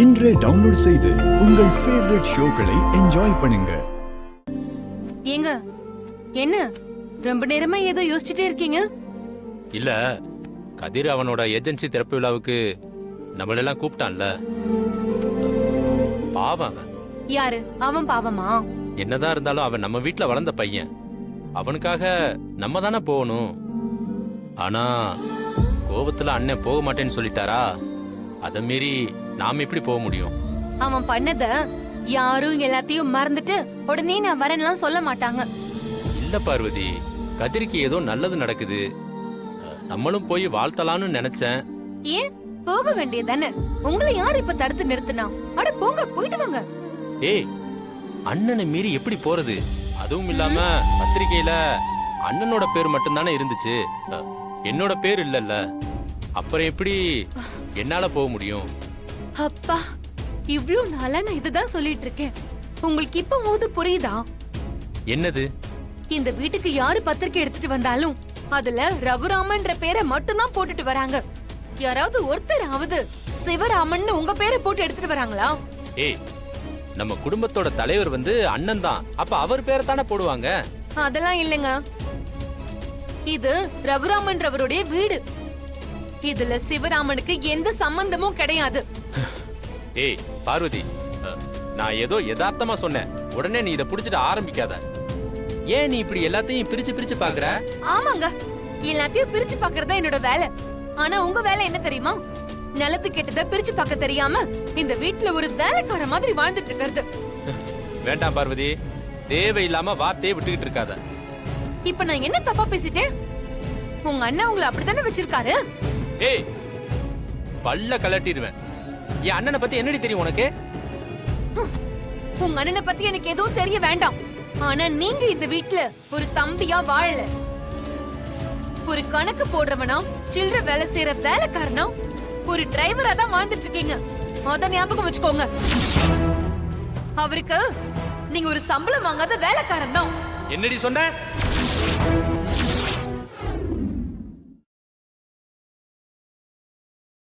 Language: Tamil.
இன்றே டவுன்லோட் செய்து உங்கள் ஃபேவரட் ஷோக்களை என்ஜாய் பண்ணுங்க. ஏங்க என்ன ரொம்ப நேரமா ஏதோ யோசிச்சுட்டே இருக்கீங்க? இல்ல, கதிர் அவனோட ஏஜென்சி திறப்பு விழாவுக்கு நம்மளெல்லாம் கூப்பிட்டான்ல. பாவம் அவன். யாரு அவன்? பாவமா? என்னதான் இருந்தாலும் அவன் நம்ம வீட்டுல வளர்ந்த பையன். அவனுக்காக நம்ம தானே போகணும். ஆனா கோபத்துல அண்ணன் போக மாட்டேன்னு சொல்லிட்டாரா, அத மீறி நாம எப்படி போக முடியும்? அவன் பண்ணத யாரும் எல்லாத்தையும் மறந்துட்டு உடனே நான் வரேன்லாம் சொல்ல மாட்டாங்க. இல்ல பார்வதி, கதிரிக்கு ஏதோ நல்லது நடக்குது, நம்மளும் போய் வாழ்த்தலாம்னு நினைச்சேன். ஏன் போக வேண்டியதானே? உங்களை யார் இப்ப தடுத்து நிறுத்தினா? அட போங்க, போயிட்டு வாங்க. ஏய், அண்ணனை மீறி எப்படி போறது? அதுவும் இல்லாம பத்திரிக்கையில அண்ணனோட பேர் மட்டும்தானே இருந்துச்சு, என்னோட பேர் இல்லல்ல. அப்புறம் எப்படி என்னால போக முடியும்? அப்பா, இவ்ளோ நாளா நான் இதுதான் சொல்லிட்டு இருக்கேன். உங்களுக்கு இப்ப புரியுதா? என்னது? இந்த வீட்டுக்கு யாரு பத்திரிக்கை எடுத்துட்டு வந்தாலும் அதுல ரகுராமன்ற பேரை மட்டும்தான் போட்டுட்டு வராங்க. யாராவது ஒருத்தராவது சிவராமன் உங்க பேரை போட்டு எடுத்துட்டு வராங்களா? ஏய், நம்ம குடும்பத்தோட தலைவர் அண்ணன் தான், அப்ப அவர் பேரை தானே போடுவாங்க. அதெல்லாம் இல்லைங்க. இது ரகுராமன்றவருடைய வீடு. இதுல சிவராமனுக்கு எந்த சம்பந்தமும் கிடையாது. ஏய் பார்வதி, நான் ஏதோ யதார்த்தமா சொன்னேன், உடனே நீ இத புடிச்சிட்டு ஆரம்பிக்காத. ஏன் நீ இப்படி எல்லாத்தையும் பிரிச்சு பிரிச்சு பாக்குற? ஆமாங்க, எல்லாத்தையும் பிரிச்சு பாக்குறதா என்னோட வேலை. ஆனா உங்க வேலை என்ன தெரியுமா? நிலத்து கெட்டத பிரிச்சு பார்க்க தெரியாம இந்த வீட்டுல ஒரு வேலைக்கார மாதிரி வாழ்ந்துட்டு இருக்கிறது. வேண்டாம் பார்வதி, தேவையில்லாம வார்த்தையை விட்டுக்கிட்டு இருக்காத. இப்ப நான் என்ன தப்பா பேசிட்டேன்? உங்க அண்ணன் உங்களை அப்படித்தானே வச்சிருக்காரு. ஏய், பல்ல கலட்டிடுவேன். என் அண்ணனை பத்தி என்னடி தெரியும் உனக்கு? உங்க அண்ணனை பத்தி எனக்கு எதுவும் தெரிய வேண்டாம். ஆனா நீங்க இந்த வீட்டுல ஒரு தம்பியா வாழல. ஒரு கணக்கு போடுறவனா, சில்லற வேலை செய்யற வேலைக்காரனா, ஒரு டிரைவரா தான் வாழ்ந்துட்டு இருக்கீங்க. அத ஞாபகம் வச்சுக்கோங்க. அவருக்கு நீங்க ஒரு சம்பளம் வாங்காத வேலைக்காரன் தான். என்னடி சொன்ன?